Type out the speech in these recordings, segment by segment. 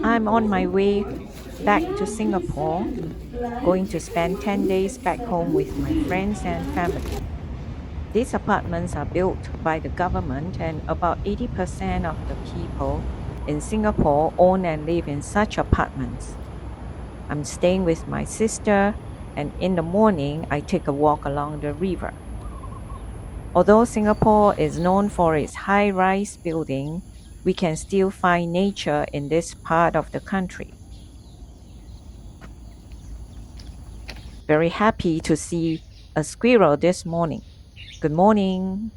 I'm on my way back to Singapore, going to spend 10 days back home with my friends and family. These apartments are built by the government, and about 80% of the people in Singapore own and live in such apartments. I'm staying with my sister, and in the morning, I take a walk along the river. Although Singapore is known for its high-rise building, we can still find nature in this part of the country. Very happy to see a squirrel this morning. Good morning.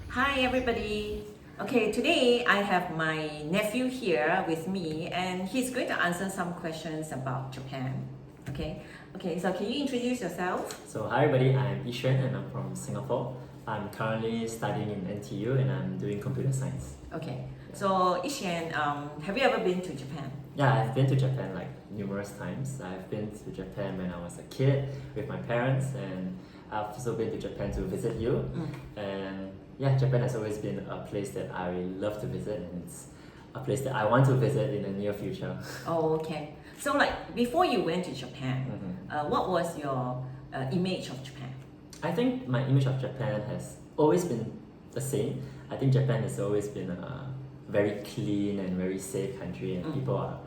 Hi everybody. Okay, today I have my nephew here with me and he's going to answer some questions about Japan. Okay, so can you introduce yourself? So hi everybody, I'm Ishan and I'm from Singapore. I'm currently studying in NTU and I'm doing computer science. Okay, so Ishan, have you ever been to Japan? Yeah, I've been to Japan like numerous times. I've been to Japan when I was a kid with my parents, and I've also been to Japan to visit you. And yeah, Japan has always been a place that I love to visit, and it's a place that I want to visit in the near future. Oh, okay. So like before you went to Japan, what was your image of Japan? I think my image of Japan has always been the same. I think Japan has always been a very clean and very safe country, and people are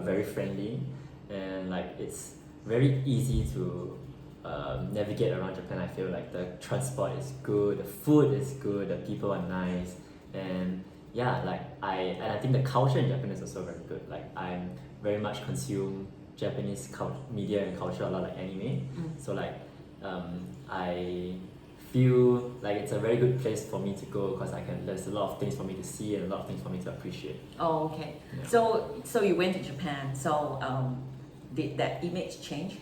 very friendly, and like it's very easy to navigate around Japan. I feel like the transport is good, the food is good, the people are nice, and yeah, like I think the culture in Japan is also very good. Like I'm very much consume Japanese media and culture a lot, like anime. So like I feel like it's a very good place for me to go because there's a lot of things for me to see and a lot of things for me to appreciate. Oh, okay. Yeah. So you went to Japan. So did that image change?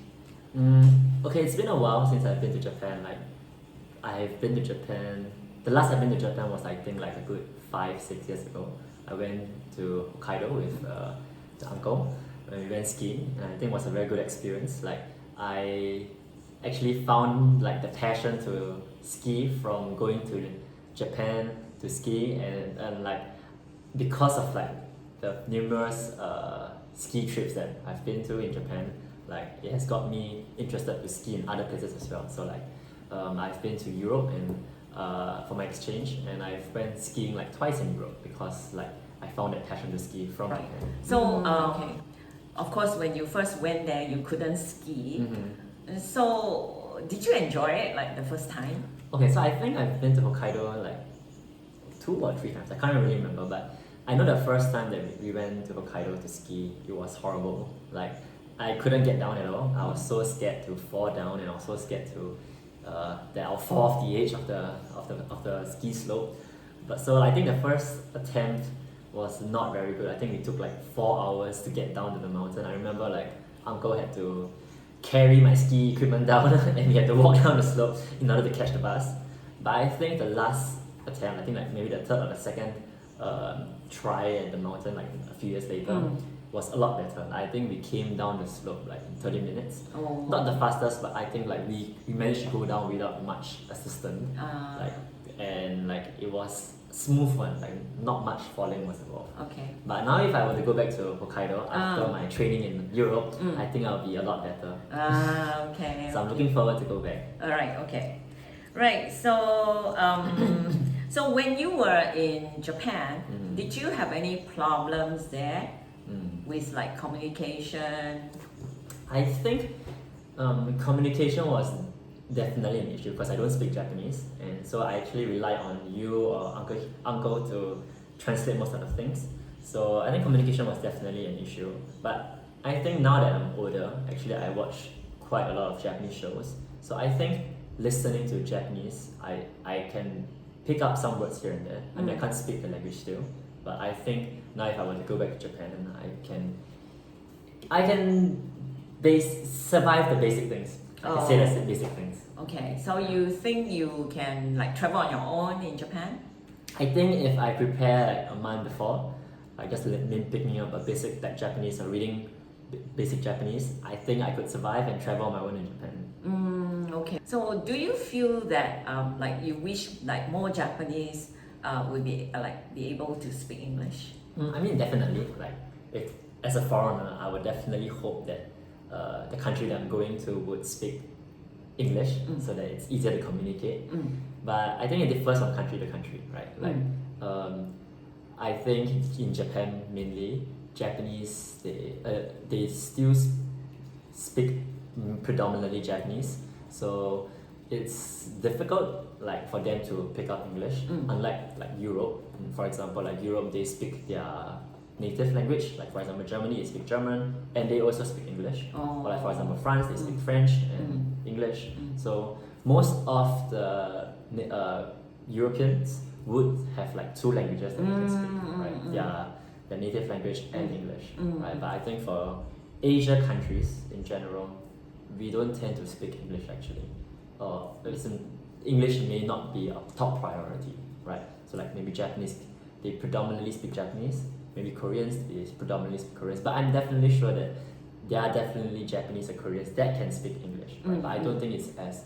Okay, it's been a while since I've been to Japan. Like I've been to Japan. The last I've been to Japan was I think like a good 5-6 years ago. I went to Hokkaido with the uncle when we went skiing, and I think it was a very good experience. Like I actually found like the passion to ski from going to Japan to ski, and like because of like the numerous ski trips that I've been to in Japan, like it has got me interested to ski in other places as well. So like I've been to Europe and for my exchange, and I've went skiing like twice in Europe because like I found that passion to ski from Japan. So okay. Of course, when you first went there, you couldn't ski. So did you enjoy it like the first time? Okay, so I think I've been to Hokkaido like 2 or 3 times. I can't really remember, but I know the first time that we went to Hokkaido to ski, it was horrible. Like I couldn't get down at all. I was so scared to fall down, and I was so scared to that I'll fall off the edge of the ski slope. But so I think the first attempt was not very good. I think it took like 4 hours to get down to the mountain. I remember like uncle had to carry my ski equipment down and we had to walk down the slope in order to catch the bus. But I think the last attempt, I think like maybe the third or the second try at the mountain like a few years later was a lot better. I think we came down the slope like in 30 minutes. Not the fastest, but I think like we managed to go down without much assistance. And like it was smooth one, like not much falling was involved. Okay. But now if I were to go back to Hokkaido after my training in Europe, I think I'll be a lot better. Okay. So I'm looking forward to go back. Alright, okay. Right, so so when you were in Japan, did you have any problems there with like communication? I think communication was definitely an issue because I don't speak Japanese, and so I actually rely on you or uncle to translate most of the things. So I think communication was definitely an issue. But I think now that I'm older, actually I watch quite a lot of Japanese shows. So I think listening to Japanese, I can pick up some words here and there. I mean, I can't speak the language still, but I think now if I were to go back to Japan, I can survive the basic things. I can say that's the basic things. Okay, so you think you can like travel on your own in Japan? I think if I prepare like a month before, like just picking up a basic like Japanese or reading basic Japanese, I think I could survive and travel on my own in Japan. Okay. So do you feel that like you wish like more Japanese will be be able to speak English? I mean, definitely. Like, if as a foreigner, I would definitely hope that the country that I'm going to would speak English, so that it's easier to communicate. But I think it differs from country to country, right? Like, I think in Japan mainly, Japanese they still speak predominantly Japanese, so it's difficult like for them to pick up English. Unlike like Europe, for example, like Europe they speak their native language. Like for example, Germany they speak German and they also speak English. Or like for example, France they speak French and English. So most of the Europeans would have like two languages that they can speak, right? Their native language and English, right? But I think for Asia countries in general, we don't tend to speak English actually. Or listen, English may not be a top priority, right? So like maybe Japanese, they predominantly speak Japanese. Maybe Koreans, they predominantly speak Koreans. But I'm definitely sure that there are definitely Japanese or Koreans that can speak English, right? But I don't think it's as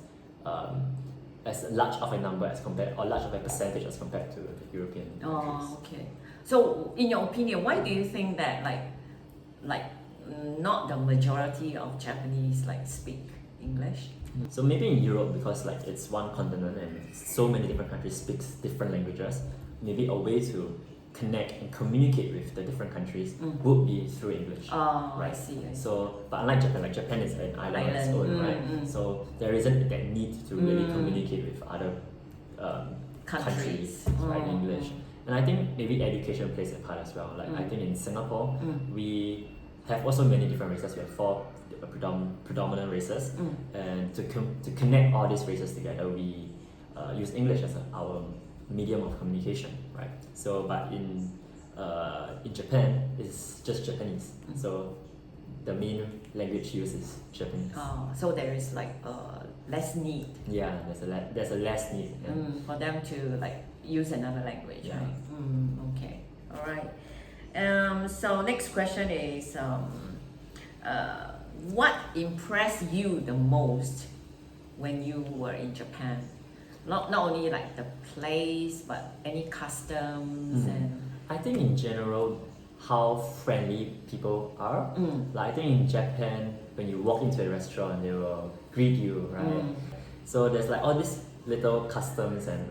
large of a number as compared, or large of a percentage as compared to the European countries. Oh, okay. So in your opinion, why do you think that not the majority of Japanese speak English? So maybe in Europe, because like it's one continent and so many different countries speaks different languages, maybe a way to connect and communicate with the different countries would be through English. Oh, right? I see. So, but unlike Japan, like Japan is an island on its own, right? So there isn't that need to really communicate with other countries, right? English. And I think maybe education plays a part as well. Like I think in Singapore, we have also many different races. We have four predominant races, and to connect all these races together, we use English as our medium of communication, right? So, but in Japan, it's just Japanese. So, the main language used is Japanese. Oh, so there is less need. Yeah, there's a less need for them to use another language, right? Okay, all right. So next question is, what impressed you the most when you were in Japan? Not only the place, but any customs and. I think in general, how friendly people are. Like I think in Japan, when you walk into a restaurant, they will greet you, right? So there's all these little customs and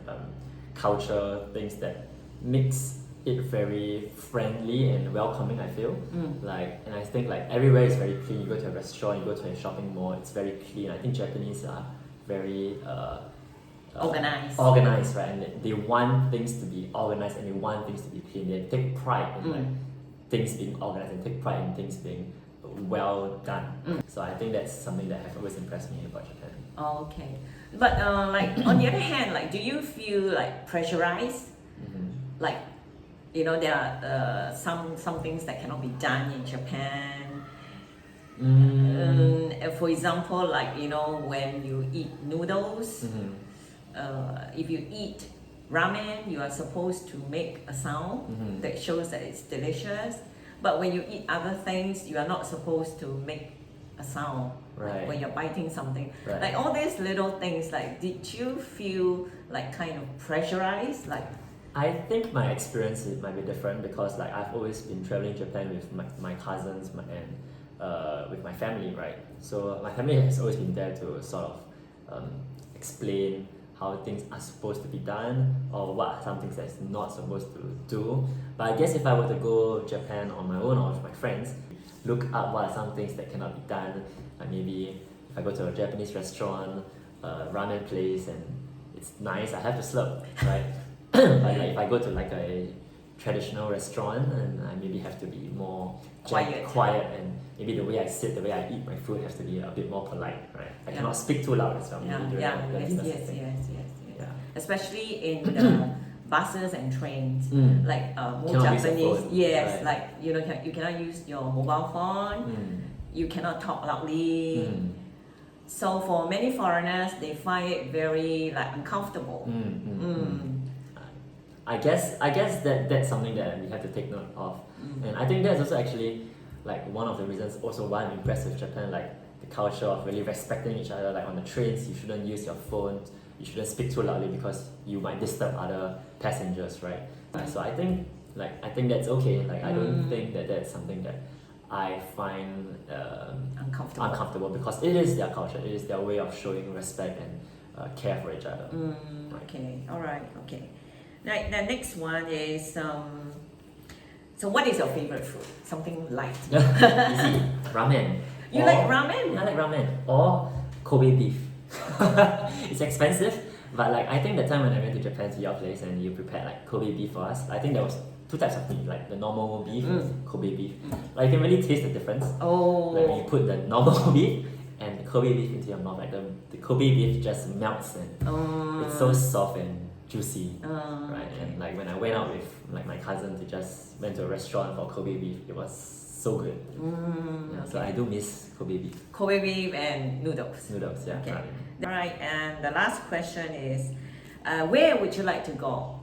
culture things that makes it very friendly and welcoming, I feel. And I think everywhere is very clean. You go to a restaurant, you go to a shopping mall, it's very clean. I think Japanese are very organized, right? And they want things to be organized and they want things to be clean. They take pride in things being organized and take pride in things being well done. So I think that's something that has always impressed me about Japan. Okay, but on the other hand, do you feel pressurized? There are some things that cannot be done in Japan. For example, when you eat noodles, if you eat ramen, you are supposed to make a sound that shows that it's delicious. But when you eat other things, you are not supposed to make a sound when you're biting something. Right. All these little things, did you feel kind of pressurized? I think my experience might be different because I've always been traveling Japan with my cousins and with my family, right? So my family has always been there to sort of explain how things are supposed to be done or what are some things that's not supposed to do. But I guess if I were to go Japan on my own or with my friends, look up what are some things that cannot be done. Maybe if I go to a Japanese restaurant, ramen place, and it's nice, I have to slurp, right? But if I go to a traditional restaurant, and I maybe have to be more quiet, and maybe the way I sit, the way I eat my food has to be a bit more polite, right? I cannot speak too loud as well. Yes. Especially in the buses and trains, more Cannot use Japanese. your phone, Yes, right. you cannot use your mobile phone. You cannot talk loudly. So for many foreigners, they find it very uncomfortable. I guess that's something that we have to take note of, and I think that's also actually one of the reasons also why I'm impressed with Japan, the culture of really respecting each other. On the trains, you shouldn't use your phone, you shouldn't speak too loudly because you might disturb other passengers, right? So I think that's okay. Like I don't think that that's something that I find uncomfortable because it is their culture, it is their way of showing respect and care for each other. Okay, all right, okay. Right, the next one is so what is your favorite food? Something light. Easy, ramen. You like ramen? I like ramen or Kobe beef. It's expensive, but like I think the time when I went to Japan to your place and you prepared like Kobe beef for us, I think there was two types of meat, like the normal beef and Kobe beef. Like you can really taste the difference. Like when you put the normal beef and the Kobe beef into your mouth, like the Kobe beef just melts and it's so soft and juicy, right? And like when I went out with like my cousins, we just went to a restaurant for Kobe beef. It was so good. So I do miss Kobe beef. Kobe beef and noodles. Noodles, yeah. Okay. All right, and the last question is, where would you like to go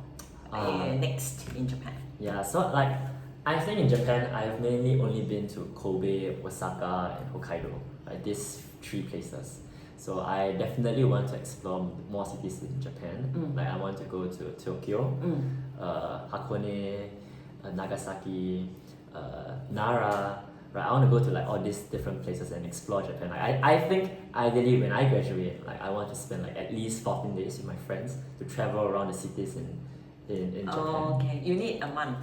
next in Japan? Yeah, so like I think in Japan, I've mainly only been to Kobe, Osaka, and Hokkaido. Like these three places. So I definitely want to explore more cities in Japan. Like I want to go to Tokyo, Hakone, Nagasaki, Nara. Right, I want to go to like all these different places and explore Japan. Like I think ideally when I graduate, like I want to spend like at least 14 days with my friends to travel around the cities in Japan. Okay, you need a month.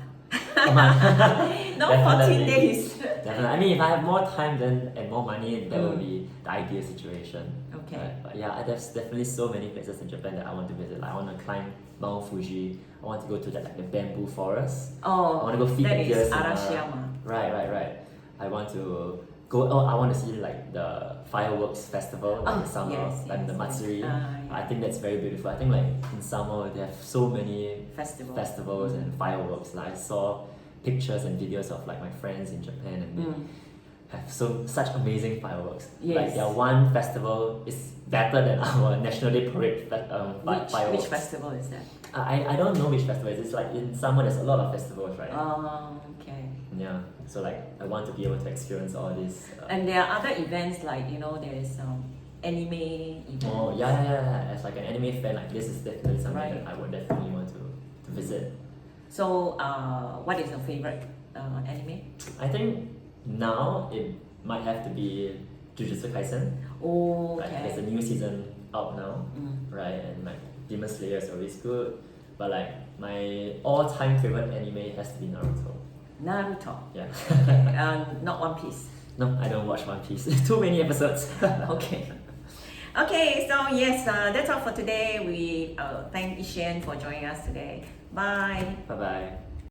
A month. No, 14 days. Definitely. I mean, if I have more time and more money, that would be the ideal situation. Okay. Right? But yeah, there's definitely so many places in Japan that I want to visit. Like I want to climb Mount Fuji. I want to go to the bamboo forest. I want to go feed the deers. Arashiyama. Right. I want to go. I want to see like the fireworks festival in the summer, the Matsuri. I think that's very beautiful. I think like in summer they have so many festivals and fireworks. Like I saw pictures and videos of like my friends in Japan and they have such amazing fireworks. Like their one festival is better than our National Day Parade fireworks. Which festival is that? I don't know which festival it is. It's like in summer there's a lot of festivals, right? Okay. Yeah, so like I want to be able to experience all this. And there are other events like there is anime event. Oh yeah. As like an anime fan, like this is definitely something that I would definitely want to visit. So what is your favorite anime? I think now it might have to be Jujutsu Kaisen. Oh, Like, there's a new season out now, right? And like Demon Slayer is always good, but like my all-time favorite anime has to be Naruto. Naruto. Yeah. Okay. Not One Piece. No, I don't watch One Piece. Too many episodes. Okay. Okay, so yes, that's all for today. We thank Ishan for joining us today. Bye. Bye bye.